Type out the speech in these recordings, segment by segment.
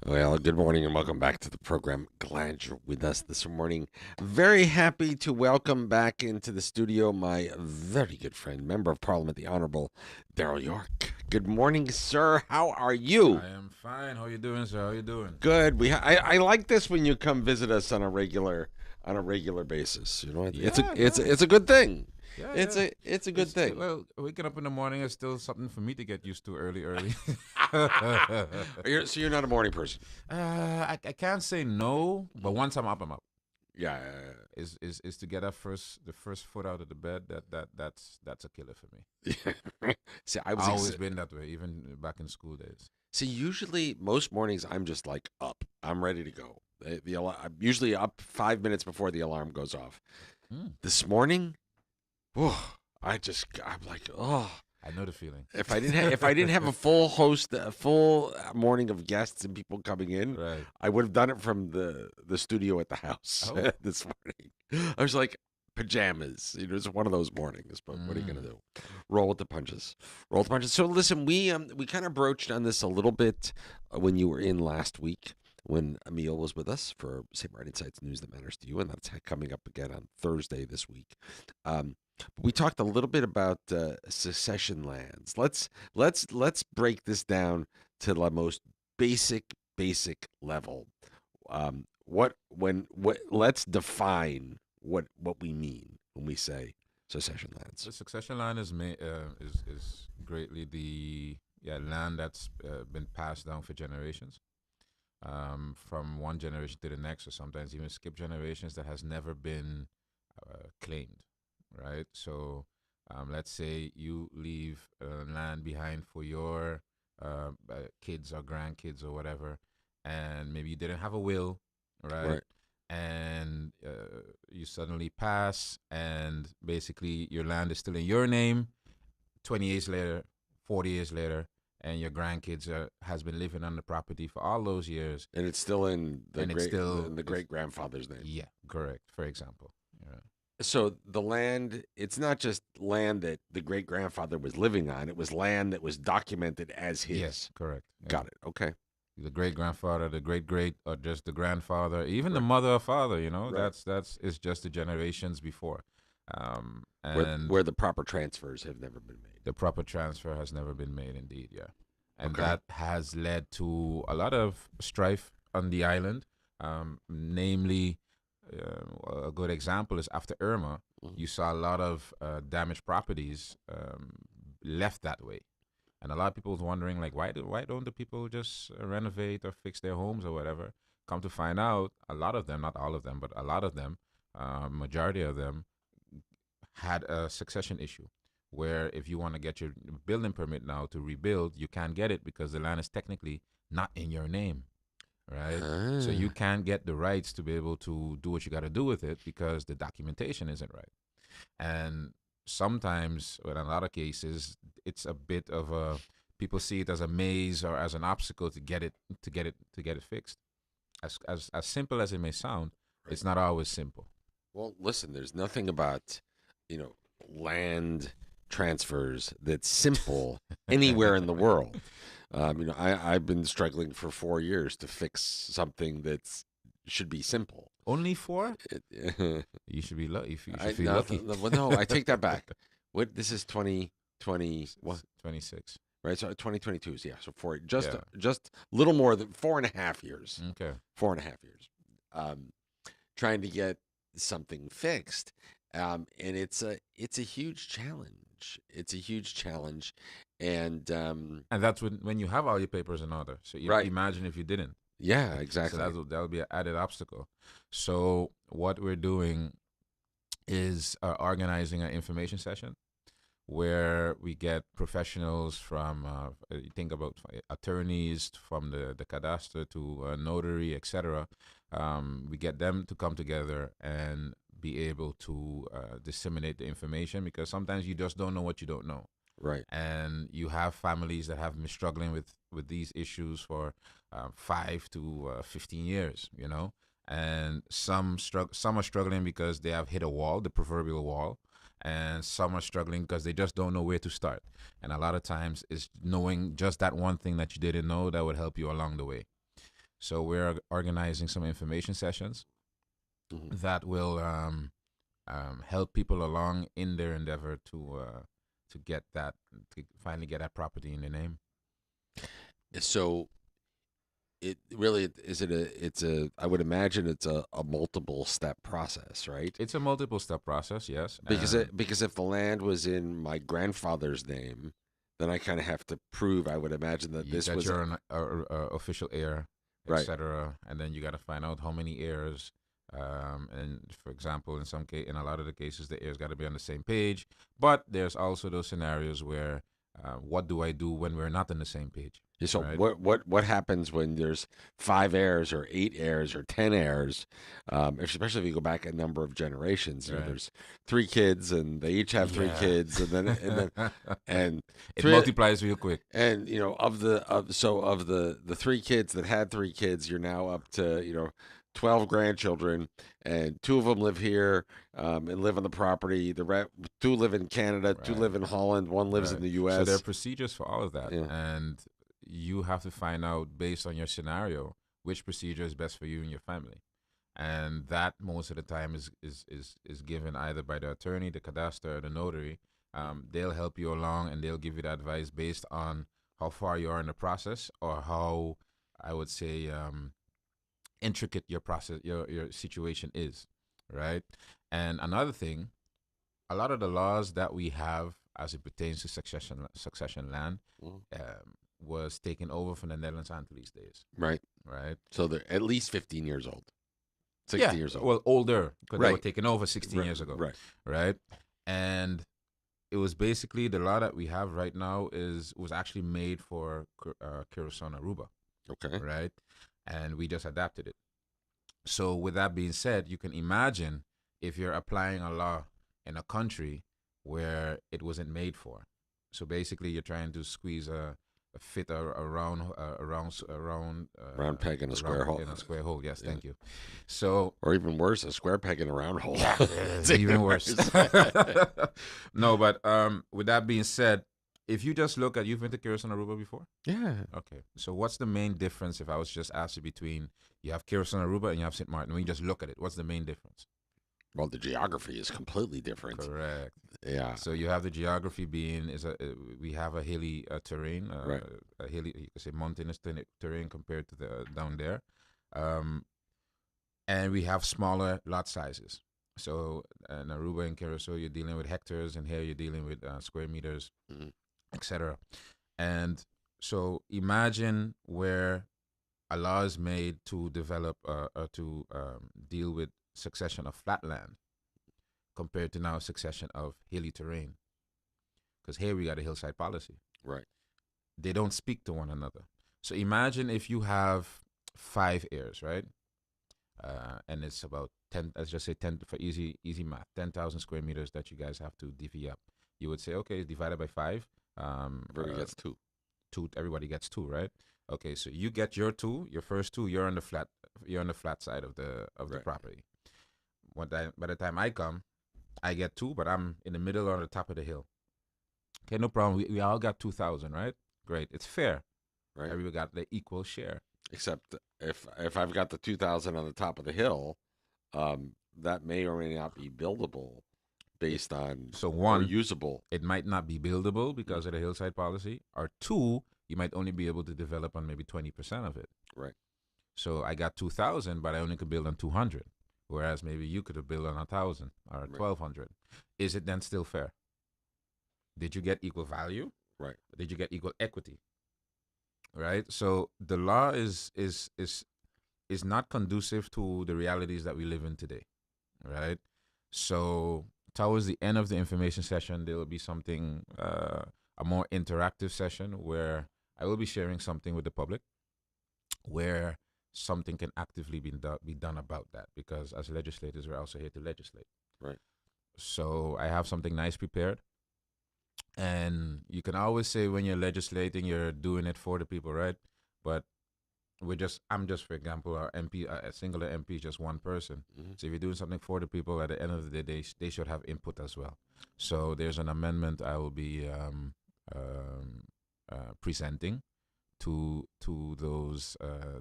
Well, good morning and welcome back to the program. Glad you're with us this morning. Very happy to welcome back into the studio my very good friend, Member of Parliament, the Honorable Darryl York. Good morning, sir. How are you? I am fine. How you doing, sir? How you doing? Good. I like this when you come visit us on a regular basis. You know, it's a Yeah, it's yeah, a, it's a good thing. yeah, It's yeah. a good thing. Well, waking up in the morning is still something for me to get used to early. So you're not a morning person. I can't say no, but once I'm up. Yeah. Is to get up the first foot out of the bed. That's a killer for me. Yeah. See, I was Always been that way, even back in school days. See, usually most mornings I'm just like up. I'm ready to go. I'm usually up 5 minutes before the alarm goes off. Mm, This morning, oh, I'm like, oh. I know the feeling. If I didn't have a full morning of guests and people coming in, Right. I would have done it from the studio at the house Oh. this morning. I was like pajamas. It's one of those mornings, but what are you gonna Mm. do? Roll with the punches. Roll with the punches. So listen, we kind of broached on this a little bit when you were in last week when Emil was with us for St. Martin Insights News That Matters to You, and that's coming up again on Thursday this week. Um, we talked a little bit about secession lands. Let's break this down to the most basic level. Let's define what we mean when we say secession lands. The succession line is greatly the land that's been passed down for generations, from one generation to the next, or sometimes even skip generations that has never been claimed, right? So, let's say you leave land behind for your kids or grandkids or whatever, and maybe you didn't have a will, right? Right. And you suddenly pass, and basically your land is still in your name. 20 years later, 40 years later, and your grandkids has been living on the property for all those years, And it's still in the and it's great still in the it's great grandfather's name. yeah, correct. For example, yeah. So the land, it's not just land that the great grandfather was living on. It was land that was documented as Yes, his. correct. Yeah. Got it. Okay. The great grandfather, the great great, or just the grandfather, even the Right. mother or father. Right. That's it's just the generations before, where and where the proper transfers have never been made. the proper transfer has never been made. Indeed, yeah, and Okay. that has led to a lot of strife on the island. Namely, a good example is after Irma, Mhm. you saw a lot of damaged properties left that way. And a lot of people was wondering, like, why don't the people just renovate or fix their homes or whatever? Come to find out, a lot of them, not all of them, but a lot of them, majority of them, had a succession issue, where if you want to get your building permit now to rebuild, you can't get it because the land is technically not in your name, right? So you Ah, can't get the rights to be able to do what you got to do with it because the documentation isn't right. And sometimes, well, in a lot of cases, it's a bit of a people see it as a maze or as an obstacle to get it fixed. As simple as it may sound, right. it's not always simple. Well, listen, there's nothing about, land transfers that's simple anywhere in the world. I've been struggling for 4 years to fix something that's should be simple. Only four? It, You should be lucky. You should I feel no, lucky. well, no, I take that back. What this is 2020 what 26. right? So 2022 is, yeah. So for just Yeah. just little more than 4.5 years. Okay. 4.5 years. Um, Trying to get something fixed, and it's a huge challenge. It's a huge challenge, and And that's when you have all your papers in order. So right, imagine if you didn't. yeah, So exactly, that'll be an added obstacle. So what we're doing is organizing an information session where we get professionals from you think about attorneys from the cadastre to notary, etc. We get them to come together and be able to disseminate the information, because sometimes you just don't know what you don't know, right, and you have families that have been struggling with these issues for 5 to 15 years, and some are struggling because they have hit a wall, the proverbial wall, and some are struggling because they just don't know where to start. And a lot of times, it's knowing just that one thing that you didn't know that would help you along the way. So we're organizing some information sessions Mhm. that will help people along in their endeavor to get that to finally get that property in their name. So it really is it a it's a I would imagine it's a multiple step process, right? It's a multiple step process, yes, and Because if the land was in my grandfather's name, then I kind of have to prove, I would imagine, that this that was you're an official heir, right. etc. And then you got to find out how many heirs. And for example, in a lot of the cases, the heirs got to be on the same page. But there's also those scenarios where, what do I do when we're not on the same page, So right? what happens when there's 5 heirs or 8 heirs or 10 heirs? Especially if you go back a number of generations, Right. there's 3 kids and they each have three Yeah. kids, and It three multiplies real quick. and of the 3 kids that had 3 kids, you're now up to 12 grandchildren, and 2 of them live here, and live on the property. Two live in Canada, two Right. live in Holland, one lives in Right. the So there are U.S. procedures for all of that, Yeah. and you have to find out based on your scenario which procedure is best for you and your family. And that most of the time is given either by the attorney, the cadaster, or the notary. They'll help you along and they'll give you the advice based on how far you are in the process or how I would say intricate your process, your situation is, right? And another thing, a lot of the laws that we have as it pertains to succession land Mhm. was taken over from the Netherlands Antilles days, Right. right? So they're at least 15 years old, Yeah, 16 years old. well, older because they were Right. taken over 16 Right. years ago, Right. right? And it was basically the law that we have right now is was actually made for Curacao and Aruba, Okay. right? And we just adapted it. So with that being said, you can imagine if you're applying a law in a country where it wasn't made for. So basically, you're trying to squeeze a fit Round peg in a square around hole. in a square hole. Yes, Yeah. thank you. So Or even worse, a square peg in a round hole. yeah, It's even even worse. worse. No, but with that being said, if you just look at you've been to Curacao and Aruba before? Yeah. Okay. So what's the main difference if I was just asked you between you have Curacao and Aruba and you have St. Martin? When you just look at it, what's the main difference? Well, the geography is completely different. Correct. Yeah. So you have the geography being we have a hilly terrain, Right. a hilly you could say mountainous terrain compared to the down there, and we have smaller lot sizes. So in Aruba and Curacao, you're dealing with hectares, and here you're dealing with square meters, Mhm. etc. And so imagine where a law is made to develop to deal with succession of flat land compared to now succession of hilly terrain. Because here we got a hillside policy. Right. They don't speak to one another. So imagine if you have 5 heirs, right? And it's about 10, let's just say 10 for easy math, 10,000 square meters that you guys have to divvy up. You would say, okay, divided by 5. Everybody gets two. Everybody gets 2, right? Okay, so you get your 2, your first 2, you're on the flat side of the Right. property. By the time I come, I get 2, but I'm in the middle or on the top of the hill. Okay, no problem. We all got 2,000, right? Great. It's fair. Right. Everybody got the equal share. Except if I've got the 2,000 on the top of the hill, that may or may not be buildable based on So or one, usable. it might not be buildable because of the hillside policy, or 2, you might only be able to develop on maybe 20% of it. Right. So I got 2,000, but I only could build on 200, whereas maybe you could have built on 1,000 or Right. 1,200. Is it then still fair? Did you get equal value? Right. Did you get equal equity? Right. So the law is not conducive to the realities that we live in today. Right. So towards the end of the information session, there will be something a more interactive session where I will be sharing something with the public where something can actively be done about that because as legislators we're also here to legislate. Right. So I have something nice prepared. And you can always say when you're legislating, you're doing it for the people, right? But I'm just, for example, our MP, a singular MP is just one person. Mhm. So if you're doing something for the people, at the end of the day, they should have input as well. So there's an amendment I will be presenting to those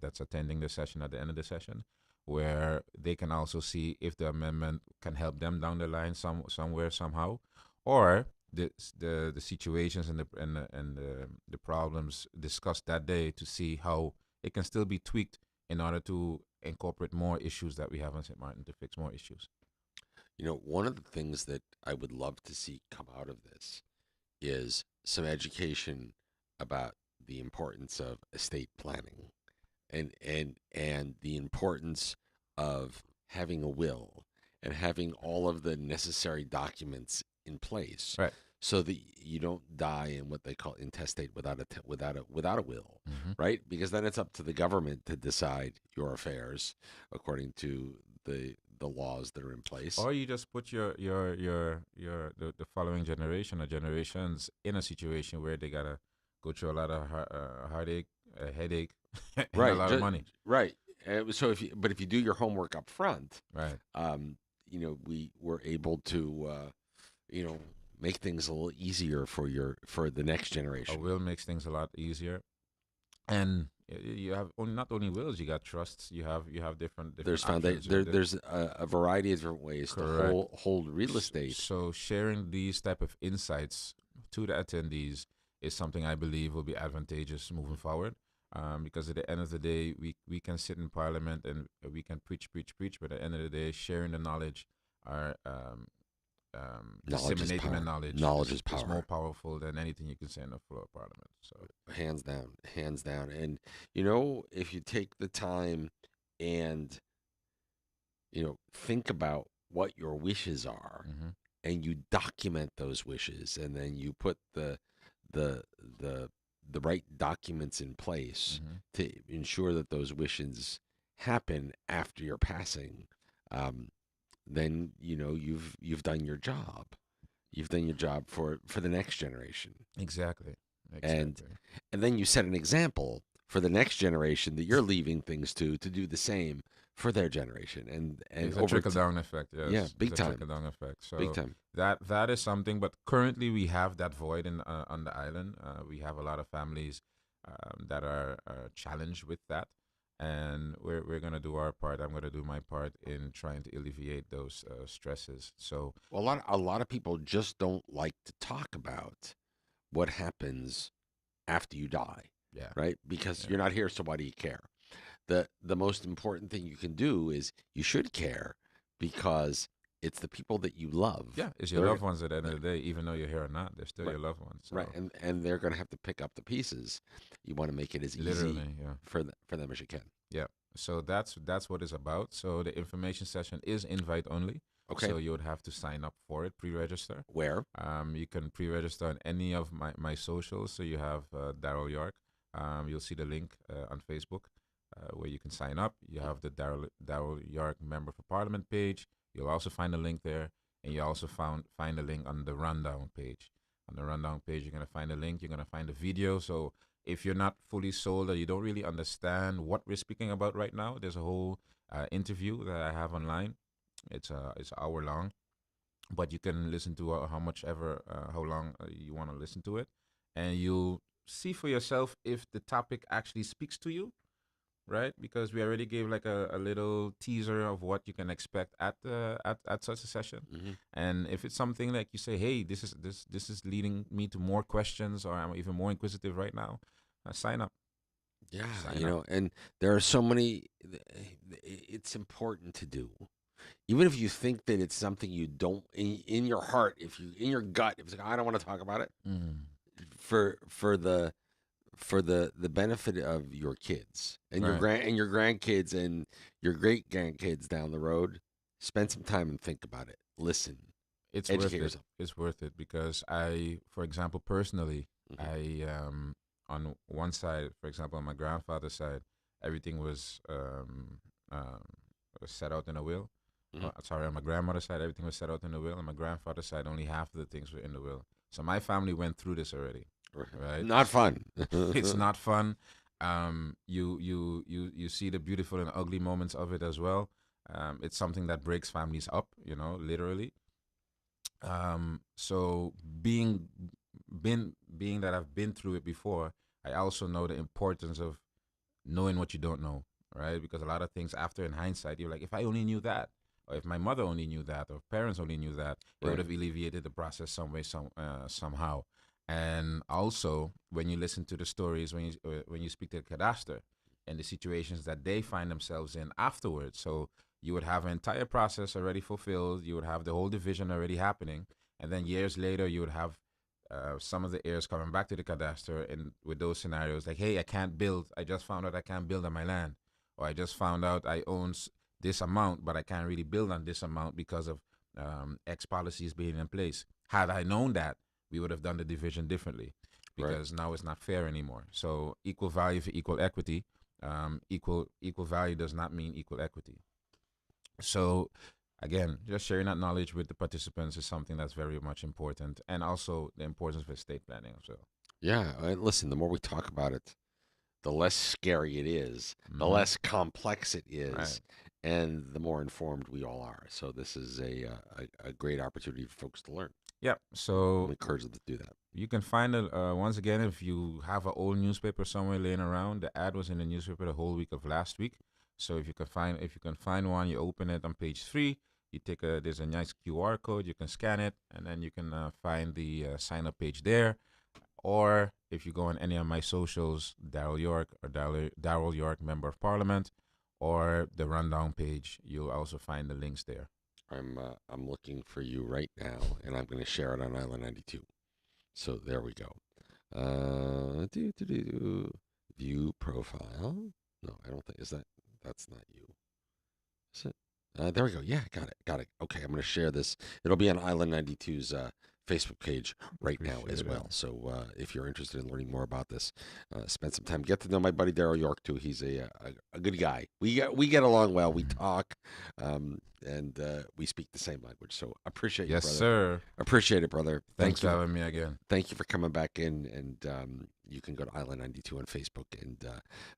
that's attending the session at the end of the session, where they can also see if the amendment can help them down the line somewhere somehow, or the situations and the problems discussed that day to see how it can still be tweaked in order to incorporate more issues that we have in St. Martin to fix more issues. One of the things that I would love to see come out of this is some education about the importance of estate planning and the importance of having a will and having all of the necessary documents in place Right. so that you don't die in what they call intestate without a will, Mm-hmm. right? Because then it's up to the government to decide your affairs according to the laws that are in place. Or you just put the following generation or generations in a situation where they gotta go through a lot of heartache, a headache, and a Right. lot of money. Right. So if you do your homework up front, Right. we were able to, make things a little easier for the next A generation. will makes things a lot easier, and you have not only wills, you got trusts. You have different options. There's a variety of different ways to Correct. hold real estate. So sharing these type of insights to the attendees is something I believe will be advantageous moving forward. Because at the end of the day, we can sit in parliament and we can preach, but at the end of the day, sharing the knowledge or Knowledge is disseminating the power. knowledge Knowledge is is more power. powerful than anything you can say in the floor of parliament. So Hands down, hands down. And if you take the time and think about what your wishes are hmm and you document those wishes and then you put the the the right documents in place hmm to ensure that those wishes happen after your passing, um, then you've done your job. You've done your job for the next generation, exactly, and exactly. and then you set an example for the next generation that you're leaving things to do the same for their generation, and It's a over trickle down effect. yeah, Yes, it's big a time, trickle down effect. big So time. that is something. But currently, we have that void in on the island. We have a lot of families that are challenged with that, and we're gonna do our part. I'm gonna do my part in trying to alleviate those stresses. So Well, a lot of people just don't like to talk about what happens after you die, yeah, right? Because yeah, you're not here, so why do you care? The most important thing you can do is you should care because it's the people that you love. yeah. It's your They're loved ones at the end of they're- the day, even though you're here or not. They're still right, your loved ones. right, So and they're going to have to pick up the pieces. You want to make it as easy literally, yeah. for them as you can. Yeah. So that's what it's about. So the information session is invite only. Okay, So you would have to sign up for it, pre-register. where? You can pre-register on any of my socials. So you have Darryl York. You'll see the link on Facebook where you can sign up. You have the Darryl York Member for Parliament page. You'll also find a link there, and you also find a link on the rundown page. On the rundown page, you're gonna find a link. You're gonna find a video. So if you're not fully sold or you don't really understand what we're speaking about right now, there's a whole interview that I have online. It's an hour long, but you can listen to how long you want to listen to it, and you'll see for yourself if the topic actually speaks to you, right? Because we already gave like a little teaser of what you can expect at such a session, Hmm. and if it's something like you say, hey, this is leading me to more questions, or I'm even more inquisitive right now, sign up, Yeah, sign up. and there are so many. It's important to do, even if you think that it's something you don't in your heart, if you in your gut, if it's like I don't want to talk about it Mm. for the benefit of your kids and Right. your grandkids and your great grandkids down the road, spend some time and think about it. Listen, It's worth educate it. yourself. It's worth it because for example, personally, Hmm. I on one side, for example, on my grandfather's side, everything was set out in a will. Hmm. Sorry, on my grandmother's side, everything was set out in the will. On my grandfather's side, only half of the things were in the will. So my family went through this already, right? Not fun. It's not fun. You see the beautiful and ugly moments of it as well. It's something that breaks families up, literally. So being that I've been through it before, I also know the importance of knowing what you don't know, right? Because a lot of things after in hindsight, you're like, if I only knew that, or if my mother only knew that, or parents only knew that, it would Right. have alleviated the process some way, somehow. And also, when you listen to the stories, when you speak to the cadastre, and the situations that they find themselves in afterwards, so you would have an entire process already fulfilled, you would have the whole division already happening, and then years later, you would have some of the heirs coming back to the cadastre and with those scenarios like, hey, I can't build. I just found out I can't build on my land, or I just found out I own this amount, but I can't really build on this amount because of X policies being in place. Had I known that, we would have done the division differently, Right. because now it's not fair anymore. So equal value for equal equity. Equal value does not mean equal equity. So again, just sharing that knowledge with the participants is something that's very much important, and also the importance of estate planning as well. Yeah. Listen, the more we talk about it, the less scary it is, the Mm-hmm. less complex it Right. is, and the more informed we all are. So this is a great opportunity for folks to learn. Yep. We So encourage them to do that. you can find it once again if you have an old newspaper somewhere laying around. The ad was in the newspaper the whole week of last week. So if you can find one, you open it on page 3. You take a there's a nice QR code. You can scan it, and then you can find the sign up page there. Or if you go on any of my socials, Darryl York or Darryl York, Member of Parliament, or the rundown page, you'll also find the links there. I'm looking for you right now, and I'm going to share it on Island 92. So there we go. View profile. No, I don't think is that. That's not you. Is it? There we go. Yeah, got it. Got it. Okay, I'm going to share this. It'll be on Island 92's Facebook page right now as Appreciate it. well. So if you're interested in learning more about this, spend some time. Get to know my buddy Darryl York too. He's a good guy. We get along well. We talk, and we speak the same language. So appreciate you, Yes, brother. sir. Appreciate it, brother. Thanks for having me again. Thank you for coming back in, and you can go to Island 92 on Facebook and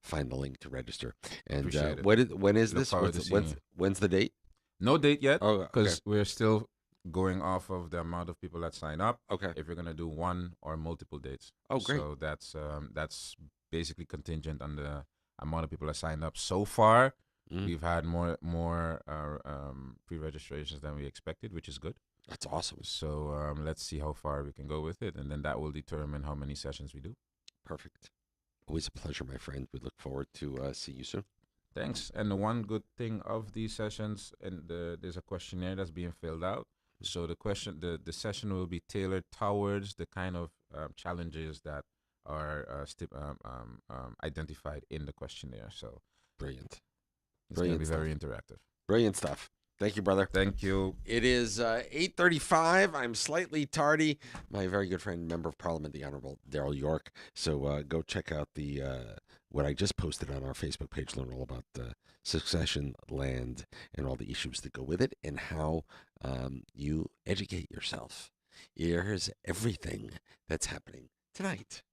find the link to register. And Appreciate it. when is Look this? forward to seeing you. When's the date? No date yet, Oh, okay. because we're still going off of the amount of people that sign up. Okay. If we're gonna do one or multiple dates. Oh, great. So that's basically contingent on the amount of people that signed up. So far, Mhm. we've had more pre-registrations than we expected, which is good. That's awesome. So let's see how far we can go with it, and then that will determine how many sessions we do. Perfect. Always a pleasure, my friend. We look forward to seeing you soon. Thanks. And the one good thing of these sessions, and there's a questionnaire that's being filled out. So the session will be tailored towards the kind of challenges that are identified in the questionnaire. So Brilliant. it's going to Brilliant be stuff. very interactive. Brilliant stuff. Thank you, brother. Thank you. It is 8:35. I'm slightly tardy. My very good friend, Member of Parliament, the Honorable Darryl York. So go check out the what I just posted on our Facebook page. Learn all about succession, land, and all the issues that go with it, and how you educate yourself. Here's everything that's happening tonight.